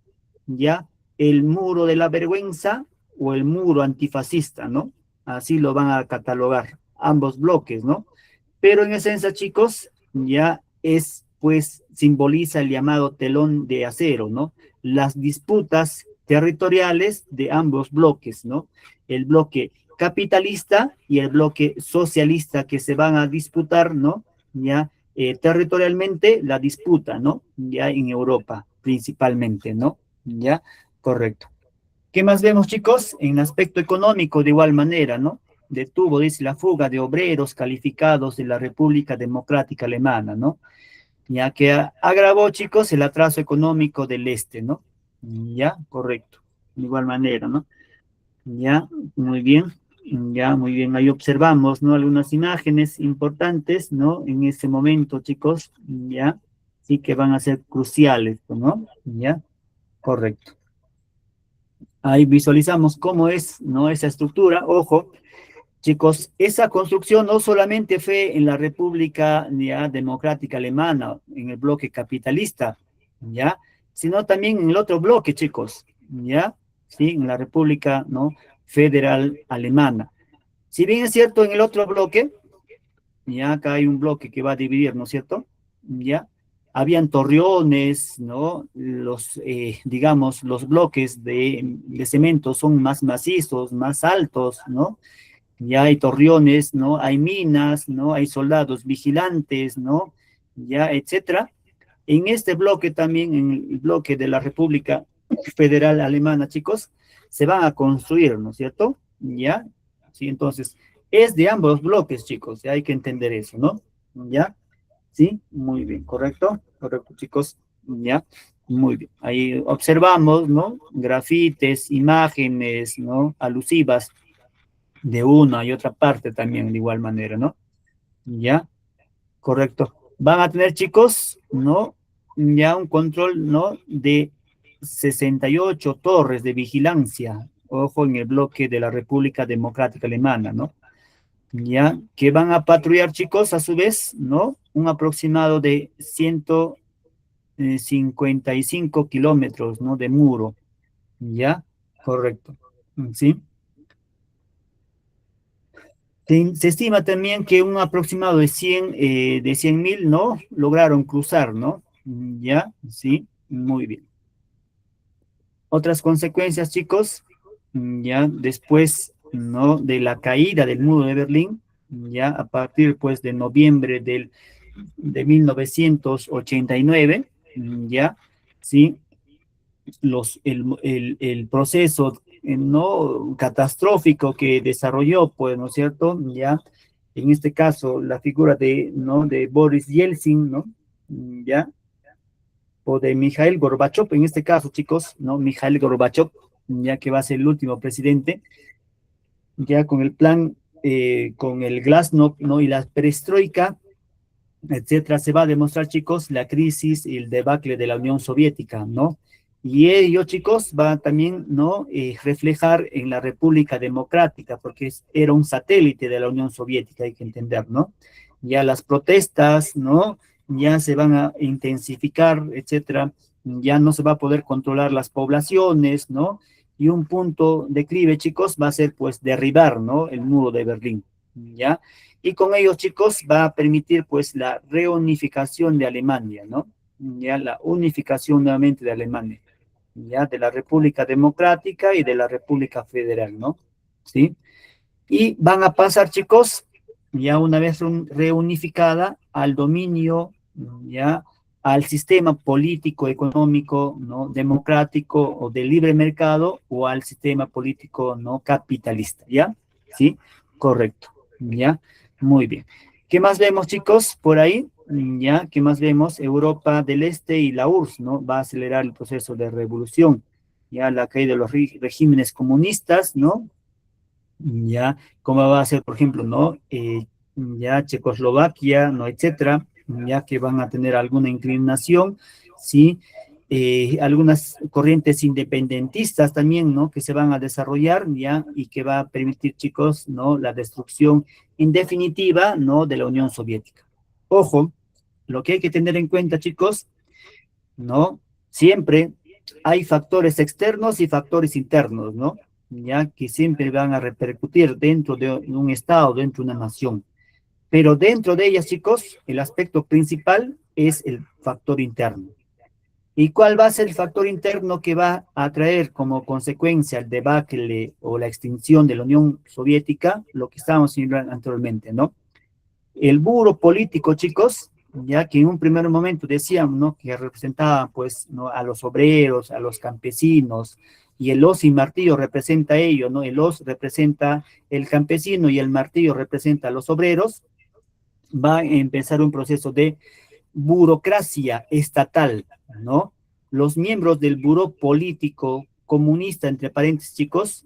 ya el muro de la vergüenza o el muro antifascista, ¿no? Así lo van a catalogar ambos bloques, ¿no? Pero en esencia, chicos, ya es, pues, simboliza el llamado telón de acero, ¿no? Las disputas territoriales de ambos bloques, ¿no? El bloque capitalista y el bloque socialista que se van a disputar, ¿no? Ya territorialmente la disputa, ¿no? Ya en Europa principalmente, ¿no? Ya, correcto. ¿Qué más vemos, chicos? En aspecto económico, de igual manera, ¿no? Detuvo, dice, la fuga de obreros calificados de la República Democrática Alemana, ¿no? Ya que agravó, chicos, el atraso económico del este, ¿no? Ya, correcto. De igual manera, ¿no? Ya, muy bien. Ya, muy bien. Ahí observamos, ¿no? Algunas imágenes importantes, ¿no? En ese momento, chicos, ya, sí que van a ser cruciales, ¿no? Ya, correcto. Ahí visualizamos cómo es, ¿no? Esa estructura. Ojo, chicos, esa construcción no solamente fue en la República ya, Democrática Alemana, en el bloque capitalista, ¿ya? Sino también en el otro bloque, chicos, ¿ya? Sí, en la República, ¿no? Federal Alemana. Si bien es cierto, en el otro bloque, ya acá hay un bloque que va a dividir, ¿no es cierto? Ya, habían torreones, ¿no? Los, digamos, los bloques de cemento son más macizos, más altos, ¿no? Ya hay torreones, ¿no? Hay minas, ¿no? Hay soldados vigilantes, ¿no? Ya, etcétera. En este bloque también, en el bloque de la República Federal Alemana, chicos, se van a construir, ¿no es cierto? ¿Ya? Sí, entonces, es de ambos bloques, chicos, hay que entender eso, ¿no? ¿Ya? Sí, muy bien, correcto, correcto, chicos, ¿ya? Muy bien, ahí observamos, ¿no? Grafites, imágenes, ¿no? Alusivas de una y otra parte también, de igual manera, ¿no? ¿Ya? Correcto. Van a tener, chicos, ¿no? Ya un control, ¿no? De 68 torres de vigilancia, ojo, en el bloque de la República Democrática Alemana, ¿no? Ya, que van a patrullar, chicos, a su vez, ¿no? Un aproximado de 155 kilómetros, ¿no? De muro, ¿ya? Correcto, ¿sí? Se estima también que un aproximado de 100.000, ¿no? Lograron cruzar, ¿no? ¿Ya? Sí, muy bien. Otras consecuencias, chicos, ya después, ¿no? De la caída del muro de Berlín, ya a partir, pues, de noviembre de 1989, ya, sí, el proceso, ¿no? Catastrófico que desarrolló, pues, ¿no es cierto? Ya, en este caso, la figura ¿no? De Boris Yeltsin, ¿no? Ya, o de Mikhail Gorbachev, en este caso, chicos, ¿no? Mikhail Gorbachev, ya que va a ser el último presidente, ya con el plan, con el Glasnost, ¿no? Y la perestroika, etcétera, se va a demostrar, chicos, la crisis y el debacle de la Unión Soviética, ¿no? Y ello, chicos, va también, ¿no? Reflejar en la República Democrática, porque era un satélite de la Unión Soviética, hay que entender, ¿no? Ya las protestas, ¿no? Ya se van a intensificar, etcétera, ya no se va a poder controlar las poblaciones, ¿no? Y un punto de declive, chicos, va a ser, pues, derribar, ¿no? El muro de Berlín, ¿ya? Y con ellos, chicos, va a permitir, pues, la reunificación de Alemania, ¿no? Ya la unificación nuevamente de Alemania, ya de la República Democrática y de la República Federal, ¿no? ¿Sí? Y van a pasar, chicos, ya una vez reunificada, al dominio, ya al sistema político, económico, ¿no? Democrático o de libre mercado, o al sistema político no capitalista, ¿ya? ¿Sí? Correcto, ¿ya? Muy bien. ¿Qué más vemos, chicos, por ahí? ¿Ya? ¿Qué más vemos? Europa del Este y la URSS, ¿no? Va a acelerar el proceso de revolución, ya la caída de los regímenes comunistas, ¿no? Ya, como va a ser, por ejemplo, ¿no? Ya Checoslovaquia, ¿no? Etcétera, ya que van a tener alguna inclinación, ¿sí? Algunas corrientes independentistas también, ¿no? Que se van a desarrollar, ya, y que va a permitir, chicos, ¿no? La destrucción en definitiva, ¿no? De la Unión Soviética. Ojo, lo que hay que tener en cuenta, chicos, ¿no? Siempre hay factores externos y factores internos, ¿no? Ya que siempre van a repercutir dentro de un estado, dentro de una nación. Pero dentro de ellas, chicos, el aspecto principal es el factor interno. ¿Y cuál va a ser el factor interno que va a traer como consecuencia el debacle o la extinción de la Unión Soviética? Lo que estábamos viendo anteriormente, ¿no? El muro político, chicos, ya que en un primer momento decían, ¿no? Que representaban, pues, ¿no? A los obreros, a los campesinos, y el hoz y martillo representa a ellos, ¿no? El hoz representa el campesino y el martillo representa a los obreros. Va a empezar un proceso de burocracia estatal, ¿no? Los miembros del buró político comunista, entre paréntesis, chicos,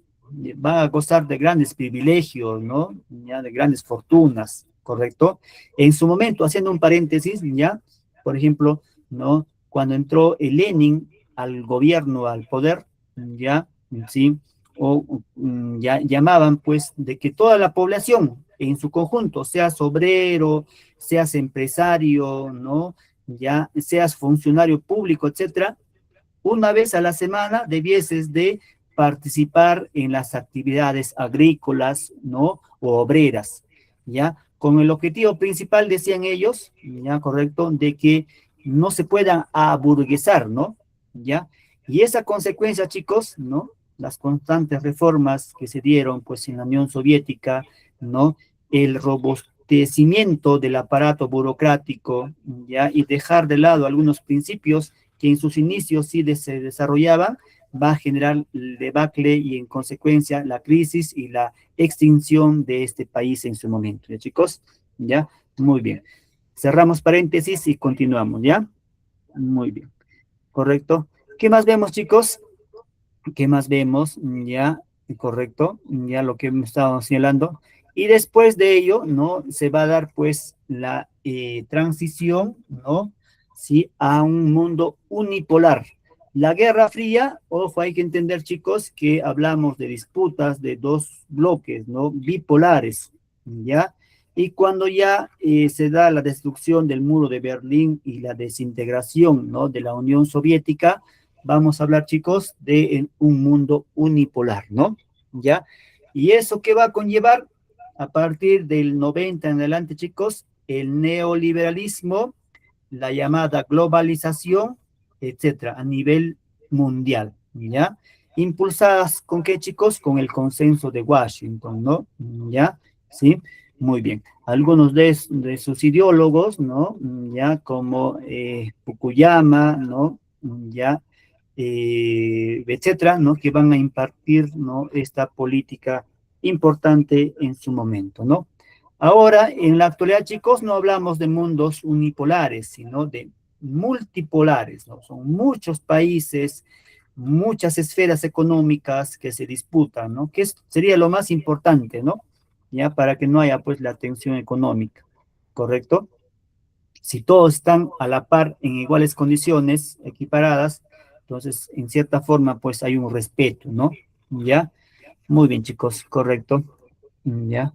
van a gozar de grandes privilegios, ¿no? Ya de grandes fortunas, ¿correcto? En su momento, haciendo un paréntesis, ya, por ejemplo, ¿no? Cuando entró Lenin al gobierno, al poder, ya, sí, o ya llamaban, pues, de que toda la población en su conjunto, seas obrero, seas empresario, ¿no? Ya seas funcionario público, etcétera, una vez a la semana debieses de participar en las actividades agrícolas, ¿no? O obreras, ¿ya? Con el objetivo principal, decían ellos, ¿ya? Correcto, de que no se puedan aburguesar, ¿no? ¿Ya? Y esa consecuencia, chicos, ¿no? Las constantes reformas que se dieron, pues, en la Unión Soviética, ¿no? El robustecimiento del aparato burocrático, ¿ya? Y dejar de lado algunos principios que en sus inicios sí se desarrollaban, va a generar el debacle y en consecuencia la crisis y la extinción de este país en su momento. ¿Ya, chicos? ¿Ya? Muy bien. Cerramos paréntesis y continuamos, ¿ya? Muy bien. Correcto. ¿Qué más vemos, chicos? ¿Qué más vemos? Ya, correcto, ya lo que hemos estado señalando. Y después de ello, ¿no? Se va a dar, pues, la transición, ¿no? Sí, a un mundo unipolar. La Guerra Fría, ojo, hay que entender, chicos, que hablamos de disputas de dos bloques, ¿no? Bipolares, ¿ya? Y cuando ya se da la destrucción del muro de Berlín y la desintegración, ¿no? De la Unión Soviética, vamos a hablar, chicos, de un mundo unipolar, ¿no? ¿Ya? ¿Y eso qué va a conllevar? A partir del 90 en adelante, chicos, el neoliberalismo, la llamada globalización, etcétera, a nivel mundial, ¿ya? Impulsadas con qué, chicos? Con el consenso de Washington, ¿no? ¿Ya? ¿Sí? Muy bien. Algunos de sus ideólogos, ¿no? Ya como Fukuyama, ¿no? Ya etcétera, ¿no? Que van a impartir, ¿no? Esta política importante en su momento, ¿no? Ahora, en la actualidad, chicos, no hablamos de mundos unipolares, sino de multipolares, ¿no? Son muchos países, muchas esferas económicas que se disputan, ¿no? Sería lo más importante, ¿no? Ya para que no haya, pues, la tensión económica, ¿correcto? Si todos están a la par en iguales condiciones, equiparadas, entonces, en cierta forma, pues hay un respeto, ¿no? ¿Ya? Muy bien, chicos, correcto. ¿Ya?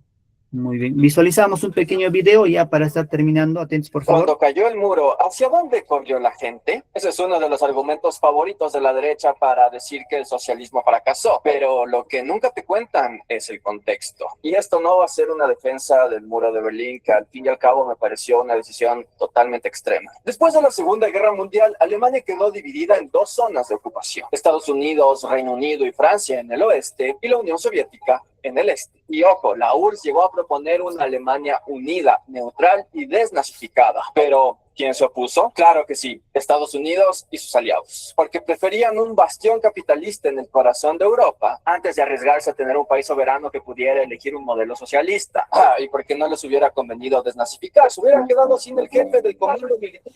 Muy bien. Visualizamos un pequeño video ya para estar terminando. Atentos, por favor. Cuando cayó el muro, ¿hacia dónde corrió la gente? Ese es uno de los argumentos favoritos de la derecha para decir que el socialismo fracasó. Pero lo que nunca te cuentan es el contexto. Y esto no va a ser una defensa del muro de Berlín, que al fin y al cabo me pareció una decisión totalmente extrema. Después de la Segunda Guerra Mundial, Alemania quedó dividida en dos zonas de ocupación: Estados Unidos, Reino Unido y Francia en el oeste, y la Unión Soviética en el este. Y ojo, la URSS llegó a proponer una Alemania unida, neutral y desnazificada. Pero ¿quién se opuso? Claro que sí, Estados Unidos y sus aliados, porque preferían un bastión capitalista en el corazón de Europa antes de arriesgarse a tener un país soberano que pudiera elegir un modelo socialista. Y porque no les hubiera convenido desnazificar, se hubieran quedado sin el jefe del comando militar.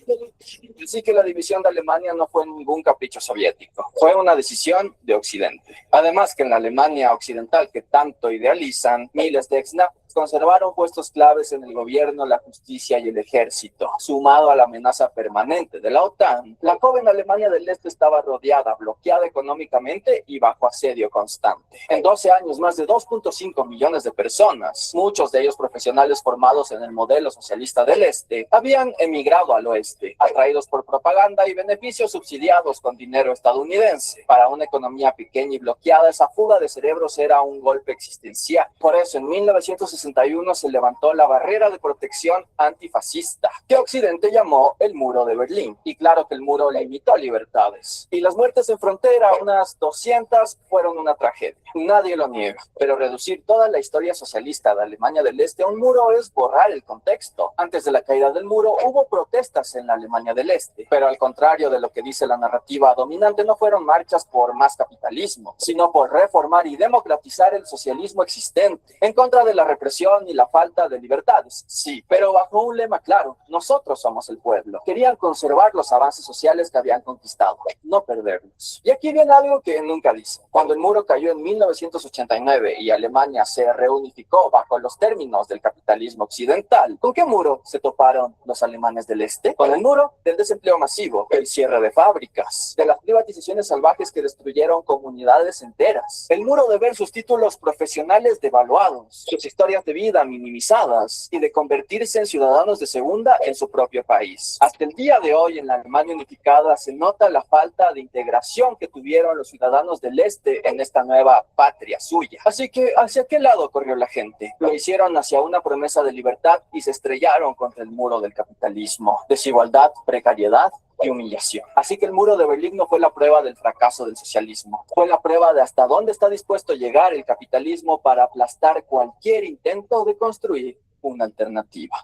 Así que la división de Alemania no fue ningún capricho soviético, fue una decisión de Occidente. Además que en la Alemania occidental que tanto idealizan, miles de ex-nazis conservaron puestos claves en el gobierno, la justicia y el ejército. Sumado a la amenaza permanente de la OTAN, la joven Alemania del Este estaba rodeada, bloqueada económicamente y bajo asedio constante. En 12 años, más de 2.5 millones de personas, muchos de ellos profesionales formados en el modelo socialista del Este, habían emigrado al oeste, atraídos por propaganda y beneficios subsidiados con dinero estadounidense. Para una economía pequeña y bloqueada, esa fuga de cerebros era un golpe existencial. Por eso, en 1961 se levantó la barrera de protección antifascista, que Occidente llamó el Muro de Berlín. Y claro que el muro limitó libertades. Y las muertes en frontera, unas 200, fueron una tragedia. Nadie lo niega. Pero reducir toda la historia socialista de Alemania del Este a un muro es borrar el contexto. Antes de la caída del muro, hubo protestas en la Alemania del Este. Pero al contrario de lo que dice la narrativa dominante, no fueron marchas por más capitalismo, sino por reformar y democratizar el socialismo existente, en contra de la represión y la falta de libertades, sí, pero bajo un lema claro: nosotros somos el pueblo. Querían conservar los avances sociales que habían conquistado, no perderlos. Y aquí viene algo que nunca dicen. Cuando el muro cayó en 1989 y Alemania se reunificó bajo los términos del capitalismo occidental, ¿con qué muro se toparon los alemanes del Este? Con el muro del desempleo masivo, el cierre de fábricas, de las privatizaciones salvajes que destruyeron comunidades enteras, el muro de ver sus títulos profesionales devaluados, sus historias de vida minimizadas y de convertirse en ciudadanos de segunda en su propio país. Hasta el día de hoy, en la Alemania unificada, se nota la falta de integración que tuvieron los ciudadanos del Este en esta nueva patria suya. Así que, ¿hacia qué lado corrió la gente? Lo hicieron hacia una promesa de libertad y se estrellaron contra el muro del capitalismo, desigualdad, precariedad y humillación. Así que el muro de Berlín no fue la prueba del fracaso del socialismo, fue la prueba de hasta dónde está dispuesto a llegar el capitalismo para aplastar cualquier intento de construir una alternativa.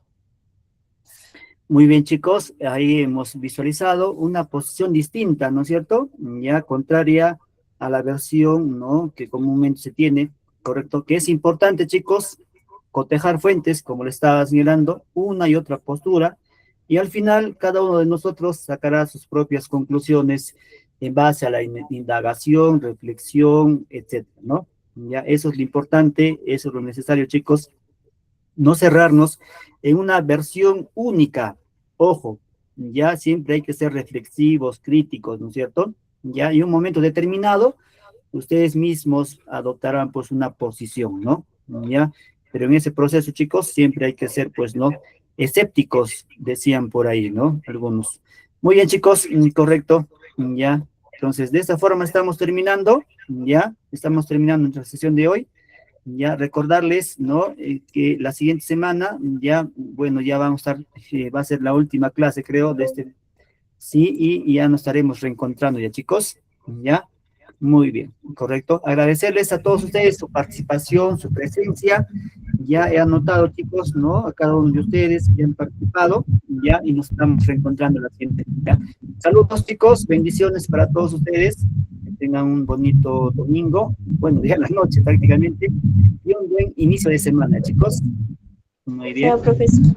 Muy bien, chicos, ahí hemos visualizado una posición distinta, ¿no es cierto? Ya contraria a la versión, ¿no?, que comúnmente se tiene, ¿correcto? Que es importante, chicos, cotejar fuentes, como le estaba señalando, una y otra postura, y al final cada uno de nosotros sacará sus propias conclusiones en base a la indagación, reflexión, etcétera, ¿no? Ya, eso es lo importante, eso es lo necesario, chicos, no cerrarnos en una versión única. Ojo, ya siempre hay que ser reflexivos, críticos, ¿no es cierto? Ya, y un momento determinado, ustedes mismos adoptarán pues una posición, ¿no? Ya, pero en ese proceso, chicos, siempre hay que ser, pues, ¿no?, escépticos, decían por ahí, ¿no? Algunos. Muy bien, chicos, correcto, ya. Entonces, de esta forma estamos terminando, ya, estamos terminando nuestra sesión de hoy. Ya recordarles, ¿no?, que la siguiente semana, ya, bueno, ya vamos a estar, va a ser la última clase, creo, de este, sí, y ya nos estaremos reencontrando ya, chicos, ya. Muy bien, correcto. Agradecerles a todos ustedes su participación, su presencia. Ya he anotado, chicos, ¿no?, a cada uno de ustedes que han participado, ya, y nos estamos reencontrando la siguiente, ya. Saludos, chicos, bendiciones para todos ustedes. Que tengan un bonito domingo, bueno, ya la noche prácticamente, y un buen inicio de semana, chicos. Muy bien. Chao, profesor.